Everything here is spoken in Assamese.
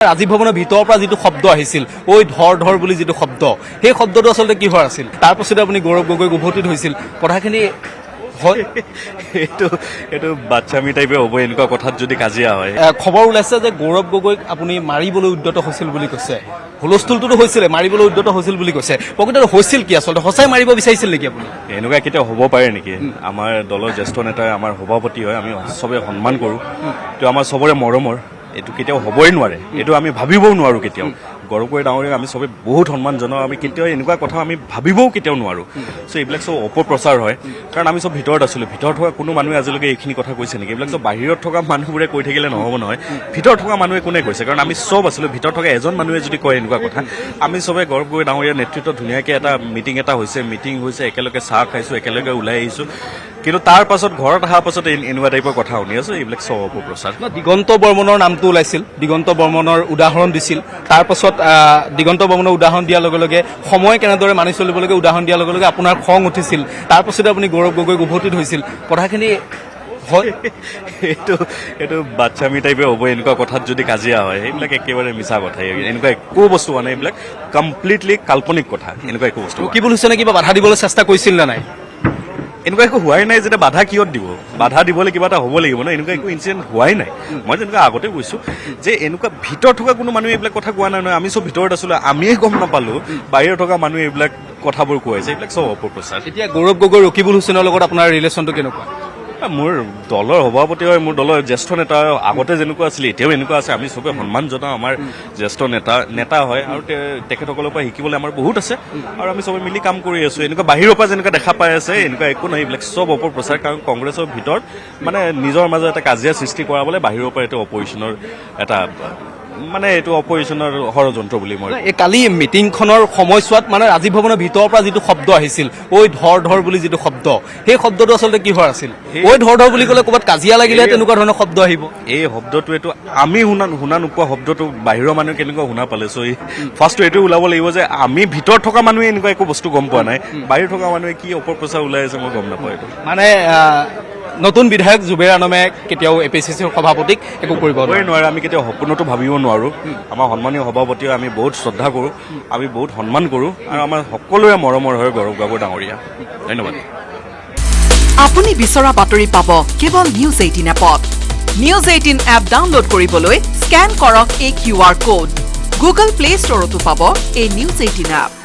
ৰাজীৱ ভৱনৰ ভিতৰৰ পৰা যিটো শব্দ আহিছিল ঐ ধৰ ধৰ বুলি যিটো শব্দ সেই শব্দটো আচলতে কি হোৱাৰ আছিল তাৰ পাছতে আপুনি গৌৰৱ গগৈক উভতিত হৈছিল কথাখিনি হয় এইটো বাচ্চামি টাইপে হ'ব এনেকুৱা কথাত যদি কাজিয়া হয় খবৰ ওলাইছে যে গৌৰৱ গগৈক আপুনি মাৰিবলৈ উদ্যত হৈছিল বুলি কৈছে হুলস্থুলটোতো হৈছিলে মাৰিবলৈ উদ্যত হৈছিল বুলি কৈছে প্ৰকৃততে হৈছিল কি আচলতে সঁচাই মাৰিব বিচাৰিছিল নেকি আপুনি এনেকুৱা কেতিয়াও হ'ব পাৰে নেকি আমাৰ দলৰ জ্যেষ্ঠ নেতা আমাৰ সভাপতি হয় আমি চবে সন্মান কৰোঁ তো আমাৰ চবৰে মৰমৰ এইটো কেতিয়াও হ'বই নোৱাৰে এইটো আমি ভাবিবও নোৱাৰোঁ কেতিয়াও গৌৰৱ গগৈ ডাঙৰীয়াক আমি চবে বহুত সন্মান জনাওঁ আমি কেতিয়াও এনেকুৱা কথা আমি ভাবিবও কেতিয়াও নোৱাৰোঁ চ' এইবিলাক চব অপপ্ৰচাৰ হয় কাৰণ আমি চব ভিতৰত আছিলোঁ ভিতৰত থকা কোনো মানুহে আজিলৈকে এইখিনি কথা কৈছে নেকি এইবিলাক চব বাহিৰত থকা মানুহবোৰে কৈ থাকিলে নহ'ব নহয় ভিতৰত থকা মানুহে কোনে কৈছে কাৰণ আমি চব আছিলোঁ ভিতৰত থকা এজন মানুহে যদি কয় এনেকুৱা কথা আমি চবে গৌৰৱ গগৈ ডাঙৰীয়াৰ নেতৃত্বত ধুনীয়াকৈ এটা মিটিং হৈছে একেলগে চাহ খাইছোঁ একেলগে ওলাই আহিছোঁ কিন্তু তাৰ পাছত ঘৰত অহাৰ পাছত এনেকুৱা টাইপৰ কথা শুনি আছোঁ এইবিলাক চব অপপ্ৰচাৰ দিগন্ত বৰ্মনৰ নামটো ওলাইছিল দিগন্ত বৰ্মনৰ উদাহৰণ দিছিল তাৰ পাছত দিগন্ত বৰ্মনৰ উদাহৰণ দিয়াৰ লগে লগে সময় কেনেদৰে মানি চলিব লাগে উদাহৰণ দিয়াৰ লগে লগে আপোনাৰ খং উঠিছিল তাৰ পাছতে আপুনি গৌৰৱ গগৈক উভতিত হৈছিল কথাখিনি হয় এইটো বাচ্চামি টাইপে হ'ব এনেকুৱা কথাত যদি কাজিয়া হয় সেইবিলাক একেবাৰে মিছা কথাই এনেকুৱা একো বস্তু হোৱা নাই এইবিলাক কমপ্লিটলি কাল্পনিক কথা এনেকুৱা একো বস্তু কি বুলিছে নে কিবা বাধা দিবলৈ চেষ্টা কৰিছিল নে নাই এনেকুৱা একো হোৱাই নাই যেতিয়া বাধা কিয়ত দিব বাধা দিবলৈ কিবা এটা হ'ব লাগিব ন এনেকুৱা একো ইনচিডেণ্ট হোৱাই নাই মই যেনেকুৱা আগতে কৈছোঁ যে এনেকুৱা ভিতৰত থকা কোনো মানুহে এইবিলাক কথা কোৱা নাই নহয় আমি চব ভিতৰত আছিলোঁ আমিয়ে গম নাপালোঁ বাহিৰত থকা মানুহে এইবিলাক কথাবোৰ কৈছে এইবিলাক চব অপপ্ৰচাৰ এতিয়া গৌৰৱ গগৈ ৰকিবুল হুছেইনৰ লগত আপোনাৰ ৰিলেশ্যনটো কেনেকুৱা মোৰ দলৰ সভাপতি হয় মোৰ দলৰ জ্যেষ্ঠ নেতা আগতে যেনেকুৱা আছিলে এতিয়াও এনেকুৱা আছে আমি চবে সন্মান জনাওঁ আমাৰ জ্যেষ্ঠ নেতা হয় আৰু তেখেতসকলৰ পৰা শিকিবলৈ আমাৰ বহুত আছে আৰু আমি চবে মিলি কাম কৰি আছোঁ এনেকুৱা বাহিৰৰ পৰা যেনেকুৱা দেখা পাই আছে এনেকুৱা একো নহয় এইবিলাক চব অপপ্ৰচাৰ কাৰণ কংগ্ৰেছৰ ভিতৰত মানে নিজৰ মাজত এটা কাজিয়া সৃষ্টি কৰাবলৈ বাহিৰৰ পৰা এইটো অপজিশ্যনৰ এটা মানে এইটো অপজিশ্যনৰ ষড়যন্ত্ৰ বুলি মই কালি মিটিংখনৰ সময়ছোৱাত মানে ৰাজীৱ ভৱনৰ ভিতৰৰ পৰা যিটো শব্দ আহিছিল ঐ ধৰ ধৰ বুলি যিটো শব্দ সেই শব্দটো আচলতে কি হোৱাৰ আছিল ঐ ধৰ ধৰ বুলি ক'লে ক'ৰবাত কাজিয়া লাগিলে তেনেকুৱা ধৰণৰ শব্দ আহিব এই শব্দটো এইটো আমি শুনা নোপোৱা শব্দটো বাহিৰৰ মানুহে কেনেকুৱা শুনা পালে চ' ফাৰ্ষ্টটো এইটো ওলাব লাগিব যে আমি ভিতৰত থকা মানুহে এনেকুৱা একো বস্তু গম পোৱা নাই বাহিৰত থকা মানুহে কি অপপ্ৰচাৰ ওলাই আছে মই গম নাপাওঁ এইটো মানে নতুন বিধায়ক জুবেৰ আনমে কেতিয়াও APCCৰ সভাপতিক একো কৰিব নোৱাৰে আমি কেতিয়াও সপোনতো ভাবিব নোৱাৰোঁ আমাৰ সন্মানীয় সভাপতিক আমি বহুত শ্ৰদ্ধা কৰোঁ আমি বহুত সন্মান কৰোঁ আৰু আমাৰ সকলোৰে মৰমৰ হয় গৌৰৱ গগৈ ডাঙৰীয়া ধন্যবাদ আপুনি বিচৰা বাতৰি পাব কেৱল নিউজ 18 এপত নিউজ 18 এপ ডাউনলোড কৰিবলৈ স্কেন কৰক এই QR কোড গুগল প্লে ষ্টৰতো পাব এই নিউজ 18 এপ